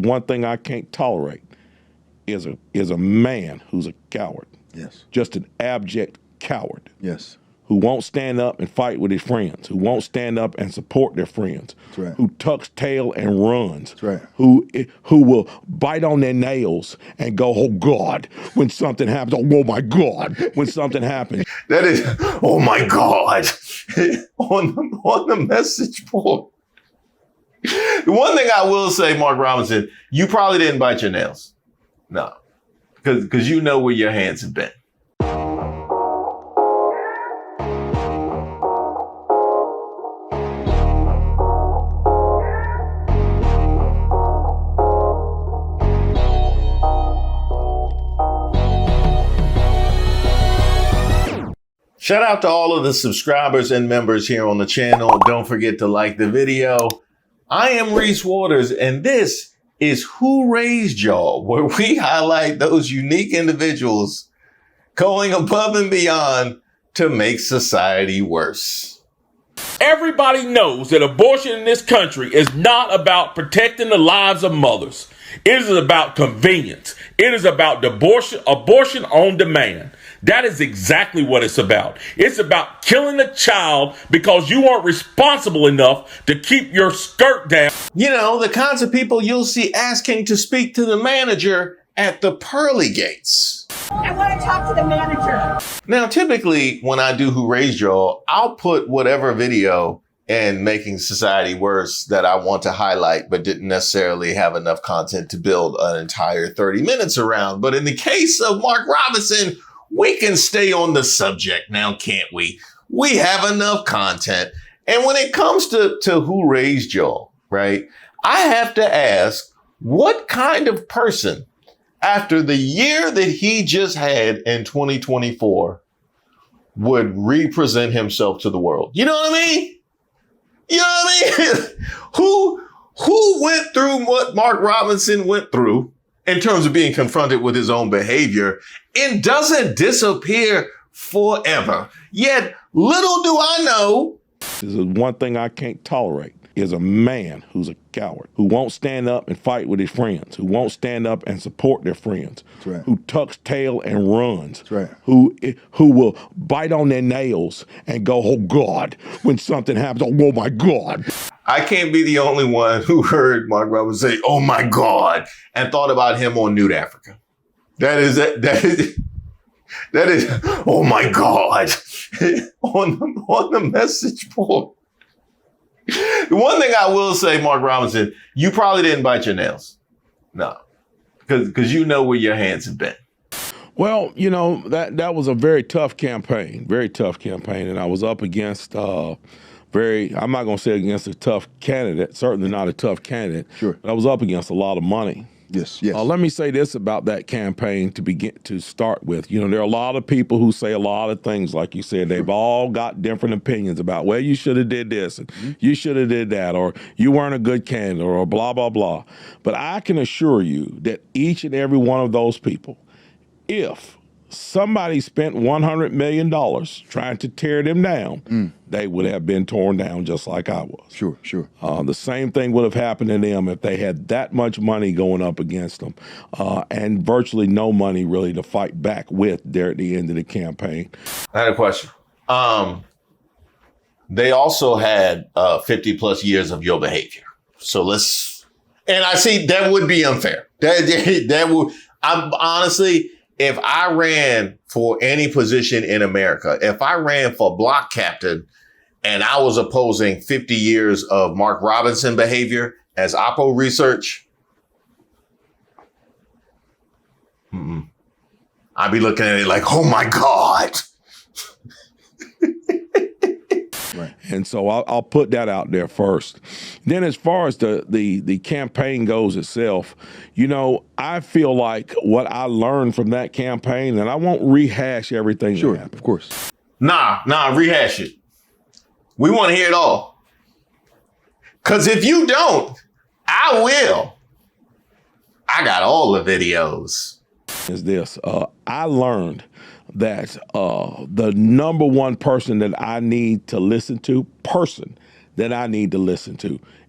One thing I can't tolerate is a man who's a coward. Yes. Just an abject coward. Yes. Who won't stand up and fight with his friends, who won't stand up and support their friends, That's right. who tucks tail and runs, That's right. who will bite on their nails and go, oh God, when something happens, oh my God, when something happens. That is, oh my God, on the message board. The one thing I will say, Mark Robinson, you probably didn't bite your nails. No, because you know where your hands have been. Shout out to all of the subscribers and members here on the channel. Don't forget to like the video. I am Reese Waters, and this is Who Raised Y'all, where we highlight those unique individuals going above and beyond to make society worse. Everybody knows that abortion in this country is not about protecting the lives of mothers. It is about convenience. It is about abortion on demand. That is exactly what it's about. It's about killing a child because you weren't responsible enough to keep your skirt down. You know, the kinds of people you'll see asking to speak to the manager at the pearly gates. I want to talk to the manager. Now, typically when I do Who Raised Y'all, I'll put whatever video in making society worse that I want to highlight, but didn't necessarily have enough content to build an entire 30 minutes around. But in the case of Mark Robinson, we can stay on the subject now, can't we? We have enough content. And when it comes to Who Raised Y'all, right? I have to ask, what kind of person, after the year that he just had in 2024, would represent himself to the world? You know what I mean? You know what I mean? Who went through what Mark Robinson went through in terms of being confronted with his own behavior and doesn't disappear forever? Yet, little do I know. This is one thing I can't tolerate is a man who's a coward, who won't stand up and fight with his friends, who won't stand up and support their friends, That's right. who tucks tail and runs, That's right. who will bite on their nails and go, oh God, when something happens, oh my God. I can't be the only one who heard Mark Robinson say, oh my God, and thought about him on Nude Africa. That is, oh my God, on the message board. The one thing I will say, Mark Robinson, you probably didn't bite your nails. No, because you know where your hands have been. Well, you know, that was a very tough campaign, and I was up against I'm not going to say against a tough candidate, certainly not a tough candidate. Sure. But I was up against a lot of money. Yes. Let me say this about that campaign to start with. You know, there are a lot of people who say a lot of things, like you said. They've all got different opinions about, well, you should have did this, and you should have did that, or you weren't a good candidate, or blah, blah, blah. But I can assure you that each and every one of those people, if somebody spent $100 million trying to tear them down, they would have been torn down just like I was. Sure. The same thing would have happened to them if they had that much money going up against them and virtually no money really to fight back with there at the end of the campaign. I had a question. They also had 50 plus years of your behavior. So and I see that would be unfair. That would, I'm honestly, if I ran for any position in America, if I ran for block captain and I was opposing 50 years of Mark Robinson behavior as Oppo research, I'd be looking at it like, oh my God. Right. And so I'll put that out there first. Then as far as the campaign goes itself, you know, I feel like what I learned from that campaign, and I won't rehash everything that happened. Of course. Nah, rehash it. We want to hear it all. Because if you don't, I will. I got all the videos. Is this, I learned that the number one person that I need to listen to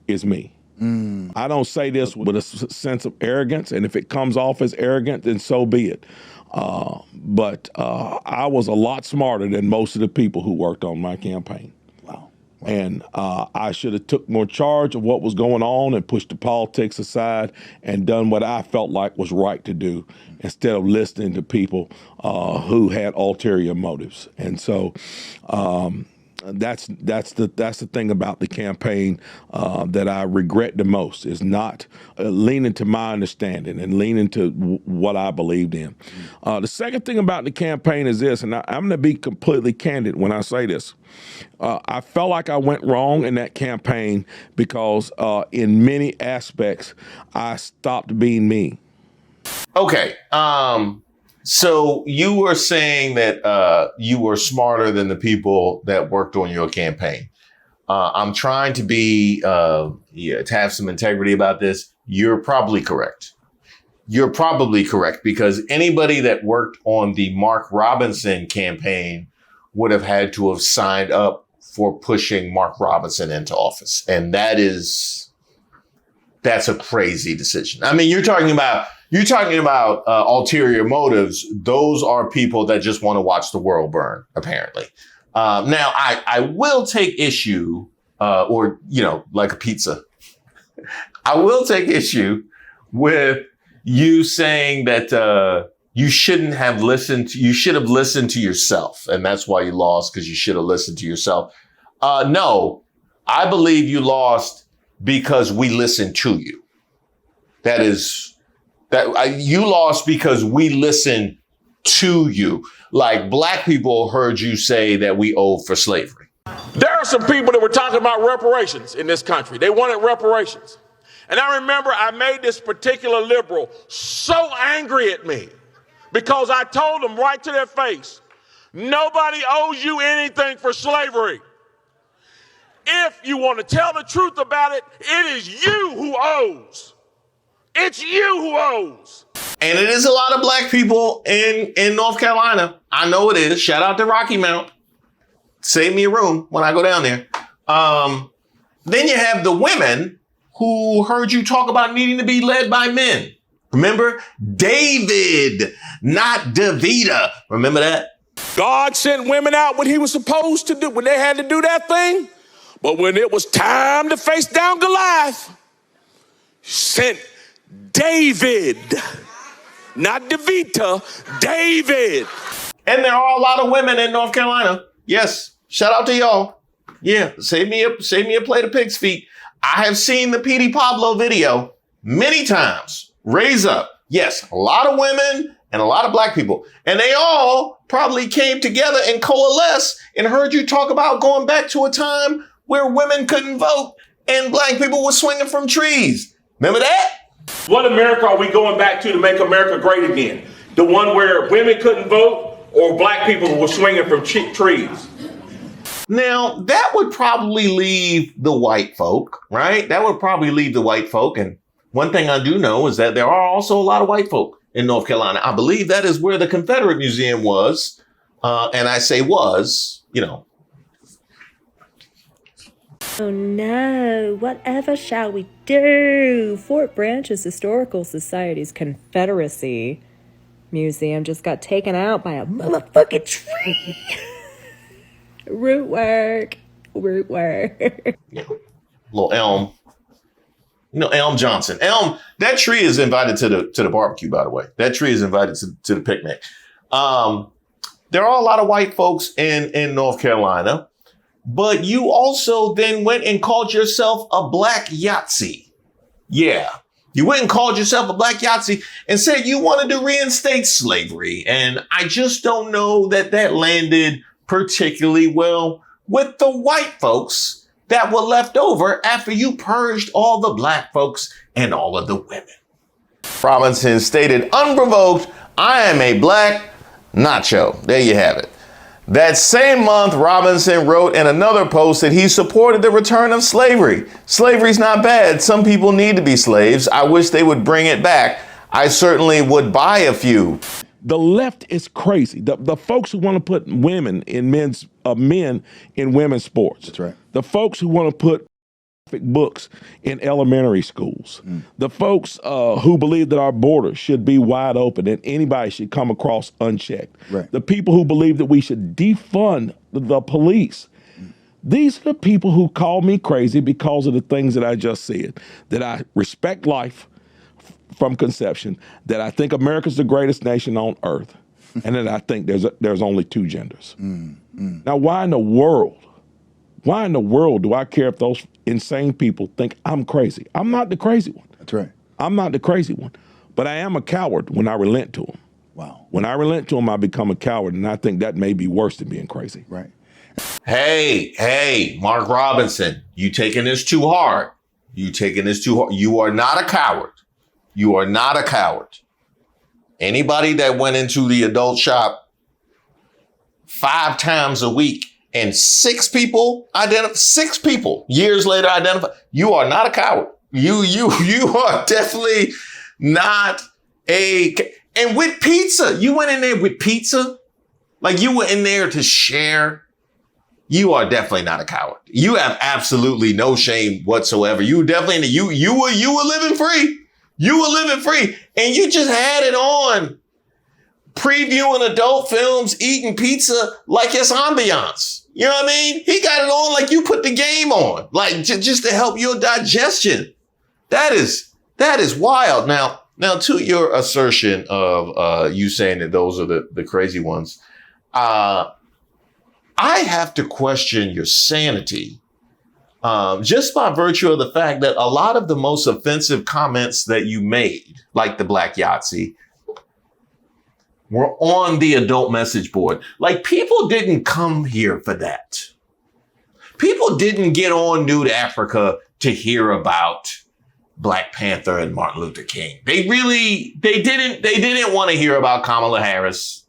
is me. I don't say this with a sense of arrogance, and if it comes off as arrogant, then so be it. But I was a lot smarter than most of the people who worked on my campaign. Wow. And I should have took more charge of what was going on and pushed the politics aside and done what I felt like was right to do instead of listening to people who had ulterior motives. And so that's the thing about the campaign that I regret the most, is not leaning to my understanding and leaning to what I believed in. The second thing about the campaign is this, and I'm going to be completely candid when I say this. I felt like I went wrong in that campaign because in many aspects, I stopped being me. Okay. So you were saying that you were smarter than the people that worked on your campaign. I'm trying to be to have some integrity about this. You're probably correct. You're probably correct, because anybody that worked on the Mark Robinson campaign would have had to have signed up for pushing Mark Robinson into office. And that's a crazy decision. I mean, you're talking about ulterior motives. Those are people that just want to watch the world burn, apparently. Now, I will take issue, like a pizza. I will take issue with you saying that you should have listened to yourself. And that's why you lost, because you should have listened to yourself. No, I believe you lost because we listened to you. You lost because we listened to you. Like black people heard you say that we owed for slavery. There are some people that were talking about reparations in this country. They wanted reparations. And I remember I made this particular liberal so angry at me because I told them right to their face, nobody owes you anything for slavery. If you want to tell the truth about it, it is you who owes. It's you who owes. And it is a lot of black people in North Carolina. I know it is. Shout out to Rocky Mount. Save me a room when I go down there. Then you have the women who heard you talk about needing to be led by men. Remember? David, not Davida. Remember that? God sent women out when he was supposed to do, when they had to do that thing. But when it was time to face down Goliath, sent David, not Davita, David. And there are a lot of women in North Carolina. Yes. Shout out to y'all. Yeah. Save me a plate of pig's feet. I have seen the Petey Pablo video many times. Raise up. Yes. A lot of women and a lot of black people. And they all probably came together and coalesced and heard you talk about going back to a time where women couldn't vote and black people were swinging from trees. Remember that? What America are we going back to make America great again? The one where women couldn't vote or black people were swinging from trees? Now, that would probably leave the white folk, right? That would probably leave the white folk. And one thing I do know is that there are also a lot of white folk in North Carolina. I believe that is where the Confederate Museum was. And I say was, Oh no, whatever shall we do? Fort Branch's Historical Society's Confederacy Museum just got taken out by a motherfucking tree. Root work. Yeah. Little Elm. Elm Johnson. Elm, that tree is invited to the barbecue, by the way. That tree is invited to the picnic. There are a lot of white folks in North Carolina. But you also then went and called yourself a black Yahtzee. Yeah. You went and called yourself a black Yahtzee and said you wanted to reinstate slavery. And I just don't know that landed particularly well with the white folks that were left over after you purged all the black folks and all of the women. Robinson stated, unprovoked, I am a black nacho. There you have it. That same month, Robinson wrote in another post that he supported the return of slavery. Slavery's not bad. Some people need to be slaves. I wish they would bring it back. I certainly would buy a few. The left is crazy. The folks who want to put women in men in women's sports. That's right. The folks who want to put books in elementary schools. The folks who believe that our borders should be wide open and anybody should come across unchecked. Right. The people who believe that we should defund the police. These are the people who call me crazy because of the things that I just said, that I respect life from conception, that I think America's the greatest nation on earth, and that I think there's only two genders. Now, why in the world do I care if those insane people think I'm crazy? I'm not the crazy one. That's right. I'm not the crazy one. But I am a coward when I relent to them. Wow. When I relent to them, I become a coward, and I think that may be worse than being crazy. Right. Hey, Mark Robinson, you taking this too hard. You taking this too hard. You are not a coward. You are not a coward. Anybody that went into the adult shop 5 times a week and 6 people years later identify, you are not a coward. You are definitely not and with pizza, you went in there with pizza. Like you were in there to share. You are definitely not a coward. You have absolutely no shame whatsoever. You definitely, you were living free. You were living free. And you just had it on previewing adult films, eating pizza like it's ambiance. You know what I mean? He got it on like you put the game on, like just to help your digestion. That is wild. Now to your assertion of you saying that those are the crazy ones, I have to question your sanity just by virtue of the fact that a lot of the most offensive comments that you made, like the Black Yahtzee, were on the adult message board. Like people didn't come here for that. People didn't get on Nude Africa to hear about Black Panther and Martin Luther King. They didn't want to hear about Kamala Harris.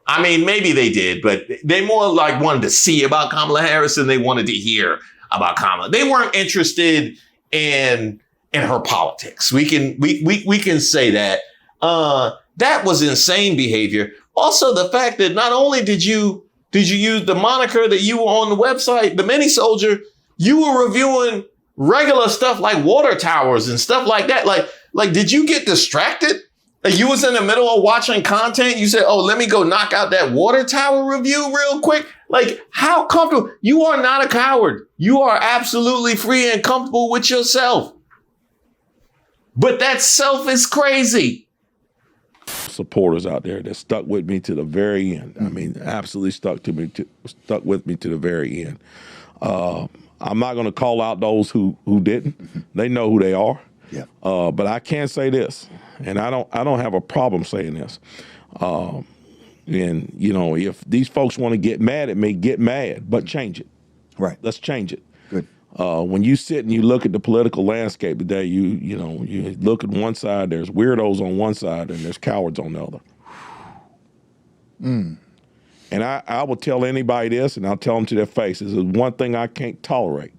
I mean, maybe they did, but they more like wanted to see about Kamala Harris than they wanted to hear about Kamala. They weren't interested in her politics. We can say that. That was insane behavior. Also, the fact that not only did you use the moniker that you were on the website, the Mini Soldier, you were reviewing regular stuff like water towers and stuff like that. Like, did you get distracted? Like you was in the middle of watching content. You said, oh, let me go knock out that water tower review real quick. Like how comfortable? You are not a coward. You are absolutely free and comfortable with yourself. But that self is crazy. Supporters out there that stuck with me to the very end. I mean, absolutely stuck with me to the very end. I'm not going to call out those who didn't. They know who they are. Yeah. But I can say this, and I don't have a problem saying this. And you know, if these folks want to get mad at me, get mad, but change it. Right. Let's change it. Good. When you sit and you look at the political landscape today, you look at one side, there's weirdos on one side, and there's cowards on the other. And I will tell anybody this, and I'll tell them to their face: this is one thing I can't tolerate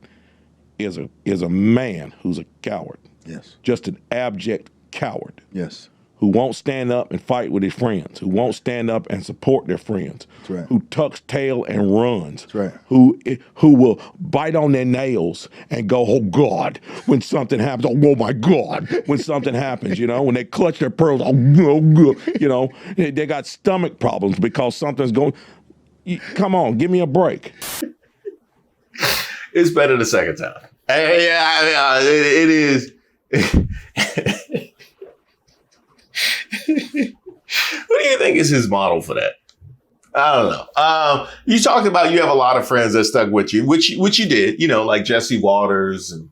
is a man who's a coward. Yes. Just an abject coward. Yes. Who won't stand up and fight with his friends, who won't stand up and support their friends, That's right. who tucks tail and runs, That's right. who will bite on their nails and go, oh God, when something happens, oh my God, when something happens, when they clutch their pearls, oh God, they got stomach problems because something's going, come on, give me a break. It's better the second time. It is. What do you think is his model for that? I don't know. You talked about you have a lot of friends that stuck with you, which you did, like Jesse Waters and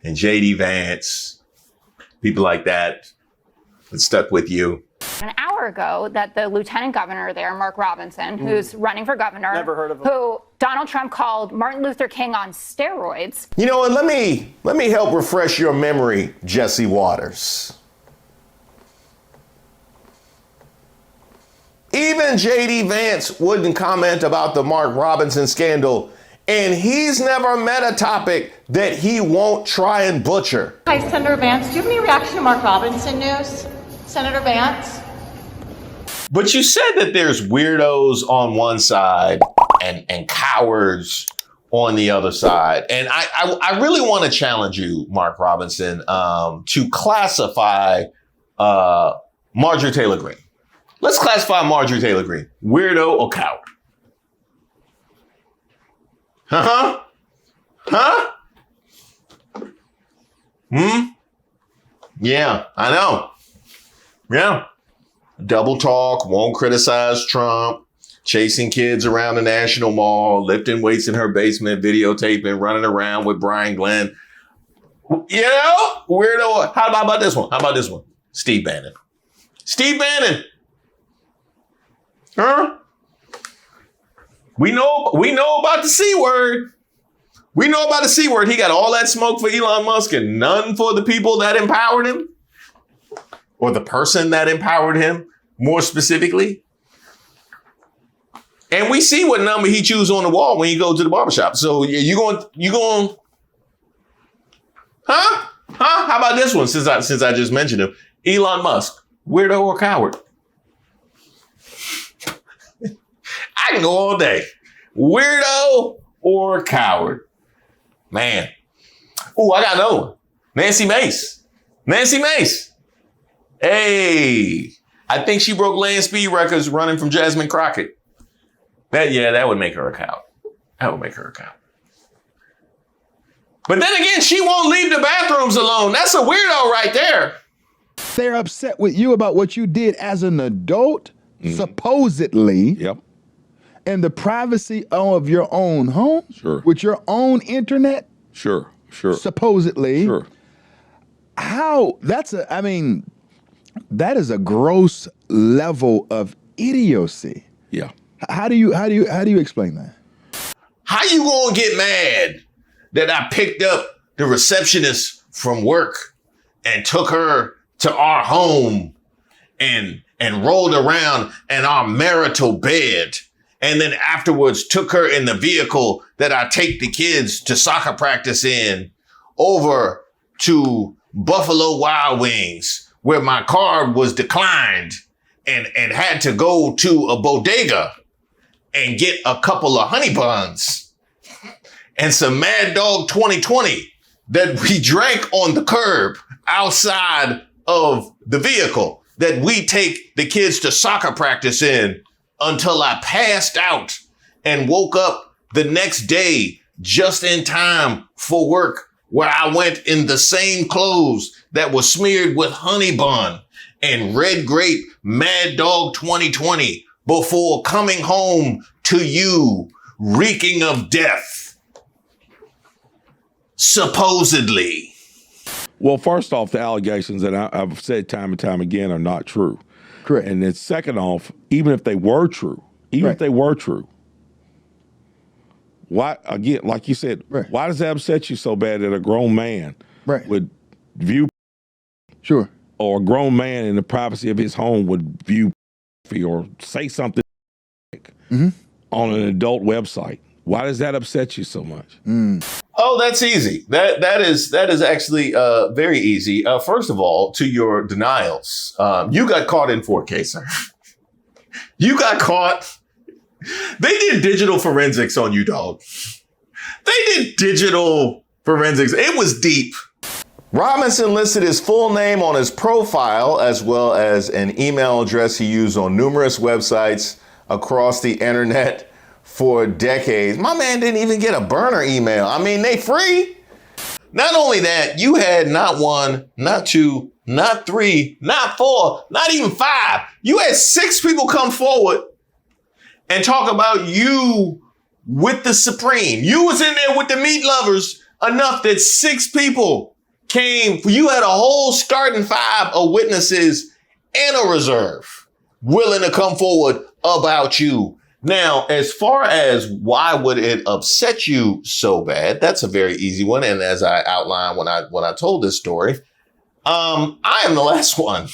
JD Vance, people like that stuck with you. An hour ago that the lieutenant governor there, Mark Robinson, who's running for governor, Never heard of him. who Donald Trump called Martin Luther King on steroids. And let me help refresh your memory, Jesse Waters. Even JD Vance wouldn't comment about the Mark Robinson scandal, and he's never met a topic that he won't try and butcher. Hi, Senator Vance. Do you have any reaction to Mark Robinson news? Senator Vance? But you said that there's weirdos on one side and cowards on the other side. And I really want to challenge you, Mark Robinson, to classify Marjorie Taylor Greene. Let's classify Marjorie Taylor Greene. Weirdo or coward? Huh? Yeah, I know. Yeah. Double talk, won't criticize Trump, chasing kids around the National Mall, lifting weights in her basement, videotaping, running around with Brian Glenn. You know, weirdo. How about this one? Steve Bannon. Huh? We know about the C word. He got all that smoke for Elon Musk and none for the people that empowered him, or the person that empowered him, more specifically. And we see what number he chooses on the wall when you go to the barbershop. So you going, huh? How about this one? Since I just mentioned him, Elon Musk, weirdo or coward? I can go all day. Weirdo or coward? Man. Ooh, I got another one. Nancy Mace. Hey, I think she broke land speed records running from Jasmine Crockett. That would make her a coward. But then again, she won't leave the bathrooms alone. That's a weirdo right there. They're upset with you about what you did as an adult, supposedly. Yep. In the privacy of your own home, Sure. with your own internet, Sure. supposedly. Sure. That is a gross level of idiocy. Yeah. How do you explain that? How you gonna get mad that I picked up the receptionist from work and took her to our home and rolled around in our marital bed, and then afterwards took her in the vehicle that I take the kids to soccer practice in over to Buffalo Wild Wings, where my car was declined and had to go to a bodega and get a couple of honey buns and some Mad Dog 2020 that we drank on the curb outside of the vehicle that we take the kids to soccer practice in until I passed out and woke up the next day just in time for work, where I went in the same clothes that were smeared with honey bun and red grape Mad Dog 2020 before coming home to you reeking of death. Supposedly. Well, first off, the allegations that I've said time and time again are not true. Correct. And then second off, even if they were true, why, again, like you said, why does that upset you so bad that a grown man would view or a grown man in the privacy of his home would view or say something on an adult website? Why does that upset you so much? Oh, that's easy. That is actually very easy. First of all, to your denials, you got caught in 4K, sir. You got caught. They did digital forensics on you, dog. They did digital forensics. It was deep. Robinson listed his full name on his profile, as well as an email address he used on numerous websites across the internet for decades. My man didn't even get a burner email. I mean, they free. Not only that, you had not one, not two, not three, not four, not even five. You had 6 people come forward and talk about you with the Supreme. You was in there with the meat lovers enough that 6 people came. You had a whole starting 5 of witnesses and a reserve willing to come forward about you. Now, as far as why would it upset you so bad, that's a very easy one. And as I outlined when I told this story, I am the last one.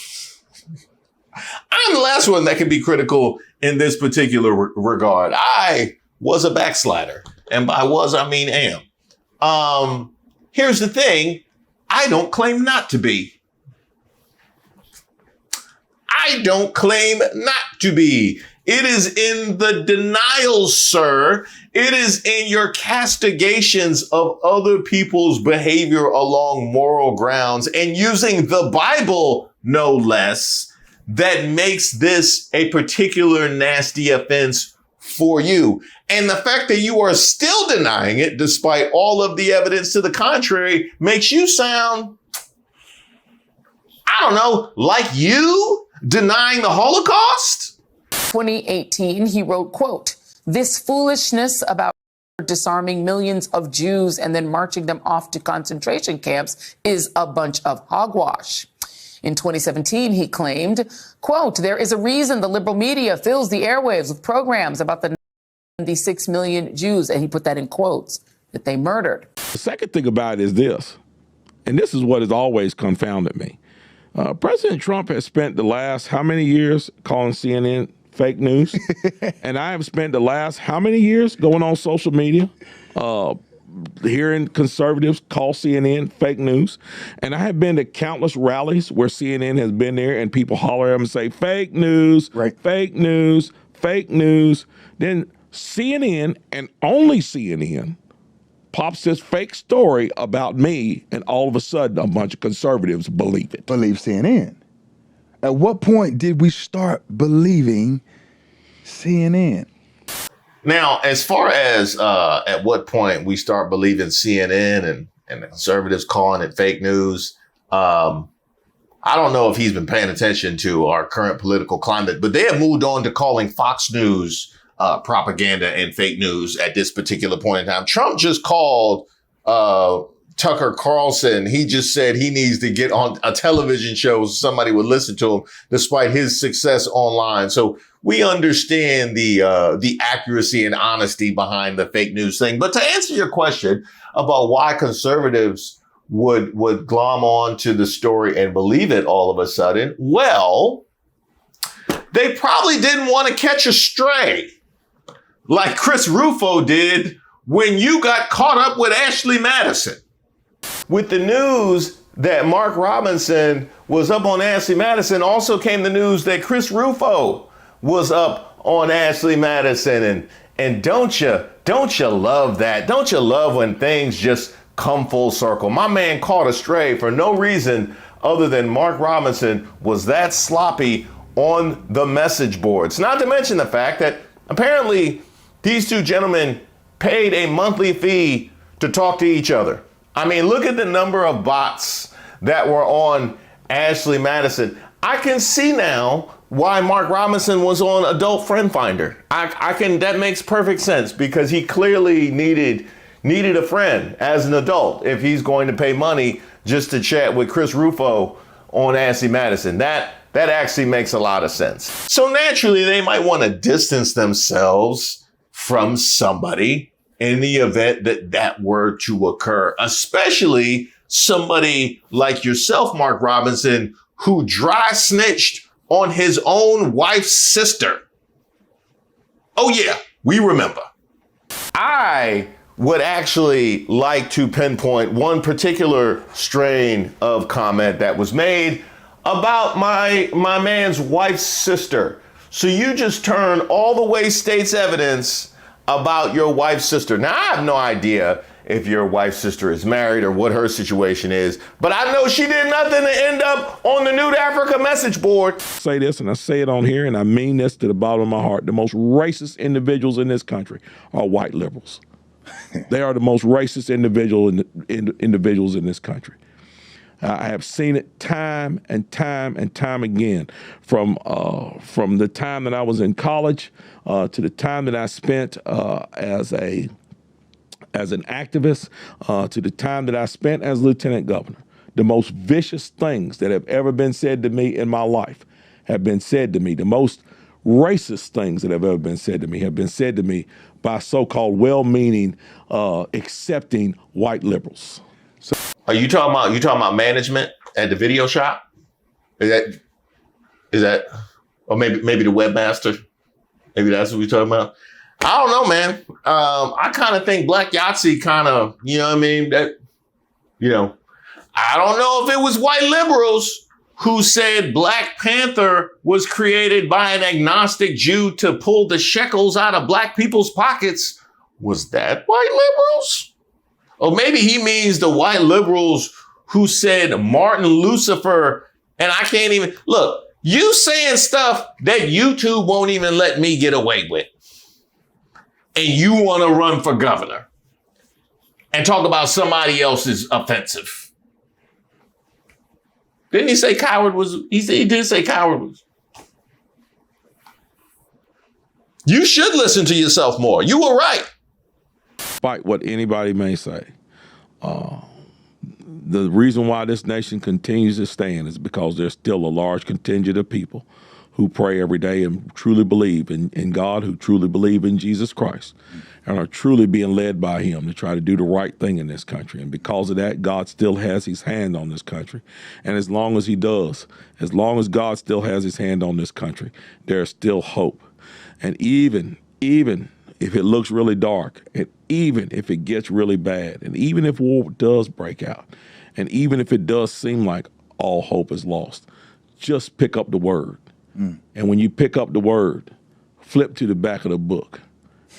I'm the last one that can be critical in this particular regard. I was a backslider. And by was, I mean am. Here's the thing. I don't claim not to be. It is in the denials, sir. It is in your castigations of other people's behavior along moral grounds and using the Bible, no less, that makes this a particular nasty offense for you. And the fact that you are still denying it, despite all of the evidence to the contrary, makes you sound, I don't know, like you denying the Holocaust? 2018, he wrote, quote, "This foolishness about disarming millions of Jews and then marching them off to concentration camps is a bunch of hogwash." In 2017, he claimed, quote, "There is a reason the liberal media fills the airwaves with programs about the 96 million Jews," and he put that in quotes, that they murdered. The second thing about it is this, and this is what has always confounded me. President Trump has spent the last how many years calling CNN fake news? And I have spent the last how many years going on social media, hearing conservatives call CNN fake news. And I have been to countless rallies where CNN has been there and people holler at them and say, fake news, right. Fake news, fake news. Then CNN and only CNN pops this fake story about me, and all of a sudden a bunch of conservatives believe it. Believe CNN. At what point did we start believing CNN? Now, as far as at what point we start believing CNN and the conservatives calling it fake news, I don't know if he's been paying attention to our current political climate, but they have moved on to calling Fox News propaganda and fake news at this particular point in time. Trump just called Tucker Carlson. He just said he needs to get on a television show so somebody would listen to him, despite his success online. So we understand the accuracy and honesty behind the fake news thing. But to answer your question about why conservatives would glom on to the story and believe it all of a sudden, well, they probably didn't want to catch a stray like Chris Rufo did when you got caught up with Ashley Madison. With the news that Mark Robinson was up on Ashley Madison, also came the news that Chris Rufo was up on Ashley Madison. And don't you love that? Don't you love when things just come full circle? My man caught a stray for no reason other than Mark Robinson was that sloppy on the message boards. Not to mention the fact that apparently these two gentlemen paid a monthly fee to talk to each other. I mean, look at the number of bots that were on Ashley Madison. I can see now why Mark Robinson was on Adult Friend Finder. That makes perfect sense because he clearly needed a friend as an adult if he's going to pay money just to chat with Chris Rufo on Ashley Madison. That actually makes a lot of sense. So naturally, they might want to distance themselves from somebody in the event that were to occur, especially somebody like yourself, Mark Robinson, who dry snitched on his own wife's sister. Oh yeah, we remember. I would actually like to pinpoint one particular strain of comment that was made about my man's wife's sister. So you just turn all the way state's evidence about your wife's sister. Now, I have no idea if your wife's sister is married or what her situation is, but I know she did nothing to end up on the Nude Africa message board. Say this, and I say it on here, and I mean this to the bottom of my heart. The most racist individuals in this country are white liberals. They are the most racist individuals in this country. I have seen it time and time and time again, from the time that I was in college to the time that I spent as an activist to the time that I spent as lieutenant governor. The most vicious things that have ever been said to me in my life have been said to me. The most racist things that have ever been said to me have been said to me by so-called well-meaning, accepting white liberals. So, are you talking about management at the video shop? Is that, or maybe the webmaster? Maybe that's what we're talking about. I don't know, man. I kind of think Black Yahtzee kind of, you know what I mean? I don't know if it was white liberals who said Black Panther was created by an agnostic Jew to pull the shekels out of black people's pockets, was that white liberals? Or maybe he means the white liberals who said Martin Lucifer, and I can't even, look, you saying stuff that YouTube won't even let me get away with. And you want to run for governor and talk about somebody else's offensive. Didn't he say coward was, he did say coward was. You should listen to yourself more. You were right. Despite what anybody may say, the reason why this nation continues to stand is because there's still a large contingent of people who pray every day and truly believe in God, who truly believe in Jesus Christ, and are truly being led by him to try to do the right thing in this country. And because of that, God still has his hand on this country. And as long as he does, as long as God still has his hand on this country, there's still hope. And even if it looks really dark, and even if it gets really bad, and even if war does break out, and even if it does seem like all hope is lost, just pick up the word. And when you pick up the word, flip to the back of the book,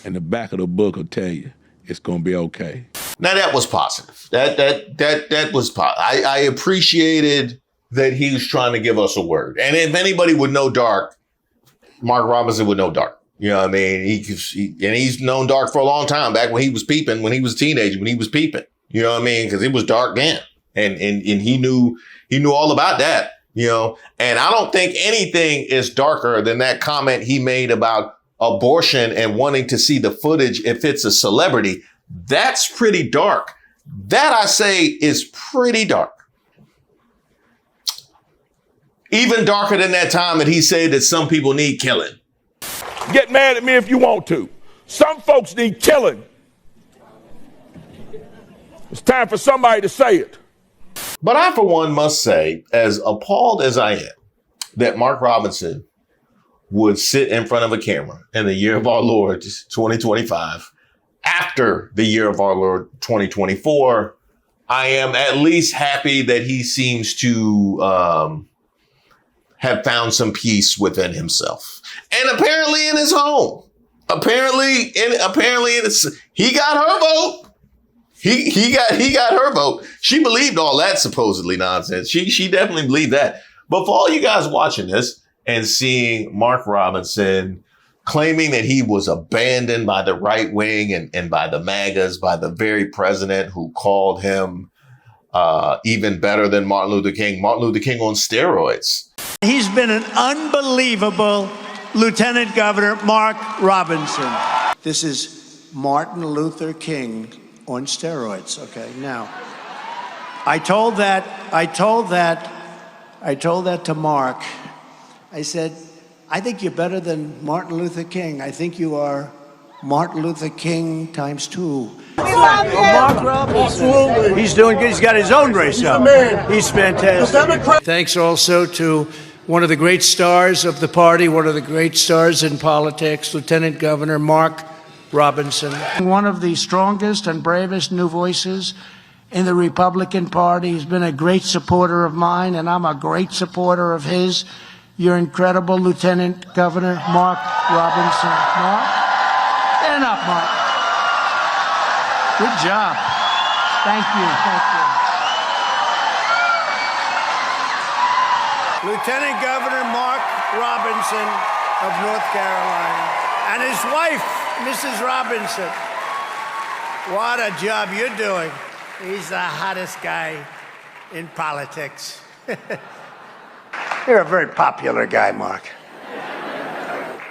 and the back of the book will tell you it's going to be okay. Now that was positive. That was positive. I appreciated that he was trying to give us a word. And if anybody would know dark, Mark Robinson would know dark. You know what I mean? He's known dark for a long time, back when he was peeping, when he was a teenager, when he was peeping. You know what I mean? Because it was dark then. And he knew all about that. You know, and I don't think anything is darker than that comment he made about abortion and wanting to see the footage if it's a celebrity. That's pretty dark. That, I say, is pretty dark. Even darker than that time that he said that some people need killing. Get mad at me if you want to. Some folks need killing. It's time for somebody to say it. But I, for one, must say, as appalled as I am, that Mark Robinson would sit in front of a camera in the year of our Lord 2025, after the year of our Lord 2024, I am at least happy that he seems to have found some peace within himself, and apparently in his home. Apparently, he got her vote. He got her vote. She believed all that supposedly nonsense. She definitely believed that. But for all you guys watching this and seeing Mark Robinson claiming that he was abandoned by the right wing and by the Magas, by the very president who called him even better than Martin Luther King on steroids. He's been an unbelievable Lieutenant Governor, Mark Robinson. This is Martin Luther King on steroids. Okay, now, I told that to Mark. I said, I think you're better than Martin Luther King. I think you are Martin Luther King times 2. Mark Robinson, he's doing good. He's got his own race up. He's fantastic. Thanks also to one of the great stars of the party, one of the great stars in politics, Lieutenant Governor Mark Robinson. One of the strongest and bravest new voices in the Republican Party. He's been a great supporter of mine, and I'm a great supporter of his. You're incredible, Lieutenant Governor Mark Robinson. Mark, stand up, Mark. Good job. Thank you. Thank you. Lieutenant Governor Mark Robinson of North Carolina and his wife, Mrs. Robinson. What a job you're doing. He's the hottest guy in politics. You're a very popular guy, Mark.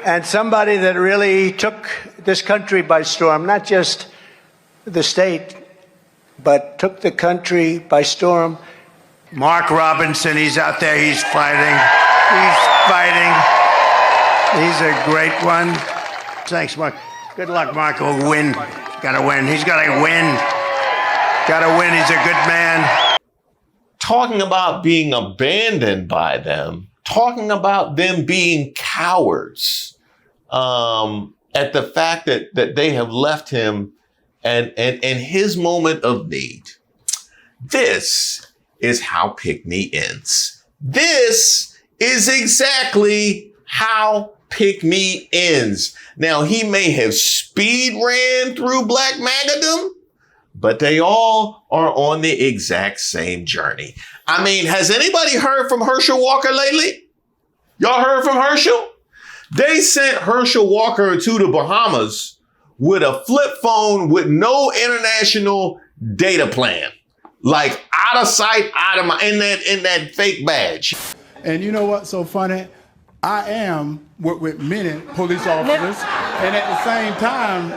And somebody that really took this country by storm, not just the state, but took the country by storm. Mark Robinson, he's out there, he's fighting. He's fighting. He's a great one. Thanks, Mark. Good luck, Mark. He'll win. Gotta win. He's gotta win. Gotta win. He's a good man. Talking about being abandoned by them, talking about them being cowards, at the fact that they have left him and in his moment of need. This is how Pick Me ends. This is exactly how Pick Me ends. Now, he may have speed ran through Black Magadom, but they all are on the exact same journey. I mean, has anybody heard from Herschel Walker lately? Y'all heard from Herschel? They sent Herschel Walker to the Bahamas with a flip phone with no international data plan. Like out of sight, out of mind, in that fake badge. And you know what's so funny? I am with many police officers, and at the same time,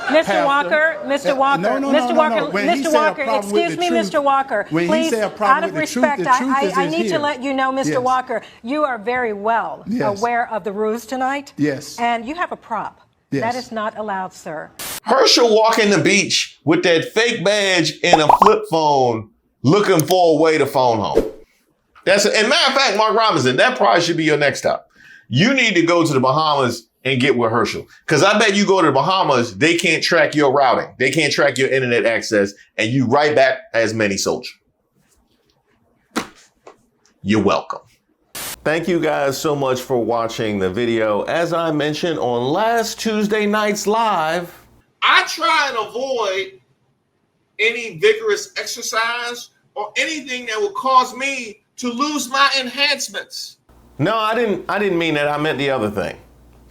Mr. Walker, Mr. Walker, Mr. Walker, Mr. Walker, excuse me, Mr. Walker. Please, out of respect, I need to let you know, Mr. Walker, you are very well aware of the rules tonight. Yes. And you have a prop. Yes. That is not allowed, sir. Herschel walking the beach with that fake badge and a flip phone, looking for a way to phone home. And matter of fact, Mark Robinson, that probably should be your next stop. You need to go to the Bahamas and get with Herschel. Because I bet you go to the Bahamas, they can't track your routing. They can't track your internet access, and you right back as many soldiers. You're welcome. Thank you guys so much for watching the video. As I mentioned on last Tuesday night's live, I try and avoid any vigorous exercise or anything that will cause me to lose my enhancements. No, I didn't mean that. I meant the other thing.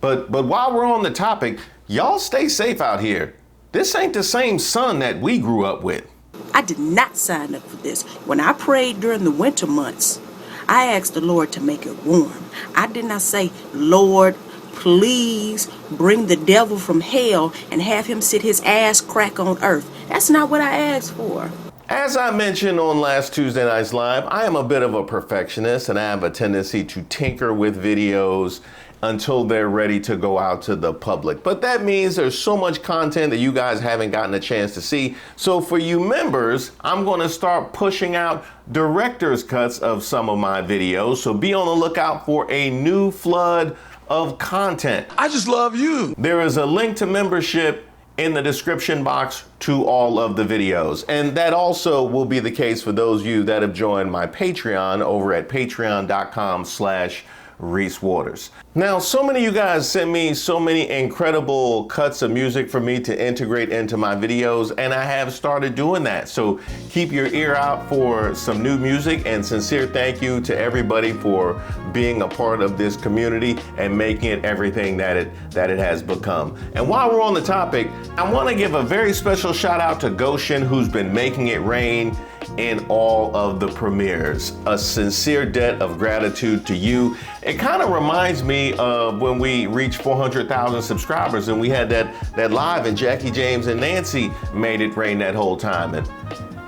But while we're on the topic, y'all stay safe out here. This ain't the same sun that we grew up with. I did not sign up for this. When I prayed during the winter months, I asked the Lord to make it warm. I did not say, Lord, please bring the devil from hell and have him sit his ass crack on earth. That's not what I asked for. As I mentioned on last Tuesday night's live, I am a bit of a perfectionist and I have a tendency to tinker with videos until they're ready to go out to the public. But that means there's so much content that you guys haven't gotten a chance to see. So for you members, I'm going to start pushing out director's cuts of some of my videos. So be on the lookout for a new flood of content. I just love you. There is a link to membership in the description box to all of the videos. And that also will be the case for those of you that have joined my Patreon over at patreon.com/Reese Waters. Now, so many of you guys sent me so many incredible cuts of music for me to integrate into my videos, and I have started doing that. So keep your ear out for some new music, and sincere thank you to everybody for being a part of this community and making it everything that it has become. And while we're on the topic, I want to give a very special shout out to Goshen, who's been making it rain in all of the premieres. A sincere debt of gratitude to you. It kind of reminds me of when we reached 400,000 subscribers and we had that live and Jackie James and Nancy made it rain that whole time.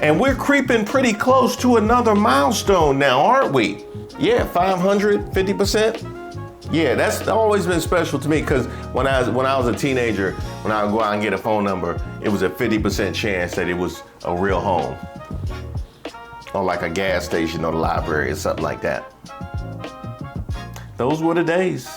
And we're creeping pretty close to another milestone now, aren't we? Yeah, 550%. Yeah, that's always been special to me because when I was a teenager, when I would go out and get a phone number, it was a 50% chance that it was a real home. Or like a gas station or the library or something like that. Those were the days.